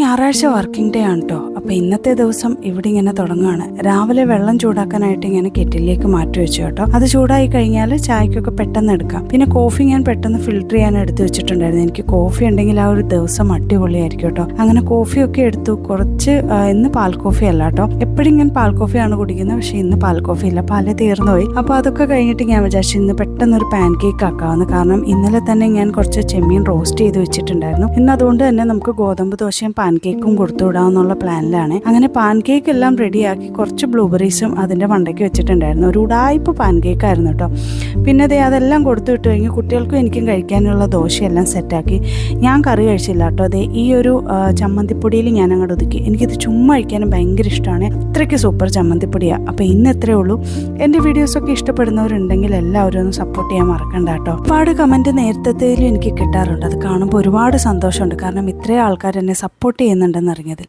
ഞായറാഴ്ച working day ആണ് കേട്ടോ. അപ്പോൾ ഇന്നത്തെ ദിവസം ഇവിടെ ഇങ്ങനെ തുടങ്ങുകയാണ്. രാവിലെ വെള്ളം ചൂടാക്കാനായിട്ട് ഇങ്ങനെ കെറ്റിലേക്ക് മാറ്റി വെച്ചു കേട്ടോ. അത് ചൂടായി കഴിഞ്ഞാൽ ചായക്കൊക്കെ പെട്ടെന്ന് എടുക്കാം. പിന്നെ കോഫി ഞാൻ പെട്ടെന്ന് ഫിൽറ്റർ ചെയ്യാൻ എടുത്ത് വെച്ചിട്ടുണ്ടായിരുന്നു. എനിക്ക് കോഫി ഉണ്ടെങ്കിൽ ആ ഒരു ദിവസം അടിപൊളിയായിരിക്കും കേട്ടോ. അങ്ങനെ കോഫിയൊക്കെ എടുത്തു. കുറച്ച് ഇന്ന് പാൽ കോഫി അല്ല കേട്ടോ, എപ്പോഴും ഞാൻ പാൽ കോഫിയാണ് കുടിക്കുന്നത്. പക്ഷെ ഇന്ന് പാൽ കോഫി ഇല്ല, പാല് തീർന്നു പോയി. അപ്പോൾ അതൊക്കെ കഴിഞ്ഞിട്ട് ഞാൻ വിചാരിച്ചു ഇന്ന് പെട്ടെന്ന് ഒരു പാൻ കേക്ക് ആക്കാമെന്ന്. കാരണം ഇന്നലെ തന്നെ ഞാൻ കുറച്ച് ചെമ്മീൻ റോസ്റ്റ് ചെയ്ത് വെച്ചിട്ടുണ്ടായിരുന്നു. ഇന്ന് അതുകൊണ്ട് തന്നെ നമുക്ക് ഗോതമ്പ് ദോശയും പാൻ കേക്കും കൊടുത്തു വിടാമെന്നുള്ള പ്ലാനിലാണ്. അങ്ങനെ പാൻ കേക്ക് എല്ലാം റെഡിയാക്കി കുറച്ച് ബ്ലൂബെറീസും അതിൻ്റെ മണ്ടയ്ക്ക് വെച്ചിട്ടുണ്ടായിരുന്നു. ഒരു ഉടായ്പ പാൻ കേക്ക് ആയിരുന്നു കേട്ടോ. പിന്നെ അതെല്ലാം കൊടുത്തു വിട്ട് കഴിഞ്ഞ് കുട്ടികൾക്കും എനിക്കും കഴിക്കാനുള്ള ദോശയെല്ലാം സെറ്റാക്കി. ഞാൻ കറി കഴിച്ചില്ല കേട്ടോ. ഈ ഒരു ചമ്മന്തിപ്പൊടിയിൽ ഞാൻ അങ്ങോട്ട് ഒതുക്കി. എനിക്കിത് ചുമ്മാ കഴിക്കാനും ഭയങ്കര ഇഷ്ടമാണ്. അത്രയ്ക്ക് സൂപ്പർ ചമ്മന്തിപ്പൊടിയാണ്. അപ്പോൾ ഇന്ന് എത്രയേ ഉള്ളൂ. എൻ്റെ വീഡിയോസൊക്കെ ഇഷ്ടപ്പെടുന്നവരുണ്ടെങ്കിൽ എല്ലാവരും ഒന്ന് സപ്പോർട്ട് ചെയ്യാൻ മറക്കണ്ട കേട്ടോ. ഒരുപാട് കമൻറ്റ് നേരത്തേലും എനിക്ക് കിട്ടാറുണ്ട്. അത് കാണുമ്പോൾ ഒരുപാട് സന്തോഷമുണ്ട്. കാരണം ഇത്രയും ആൾക്കാർ എന്നെ സപ്പോർട്ട് ചെയ്യുന്നുണ്ടെന്ന് അറിഞ്ഞതിൽ.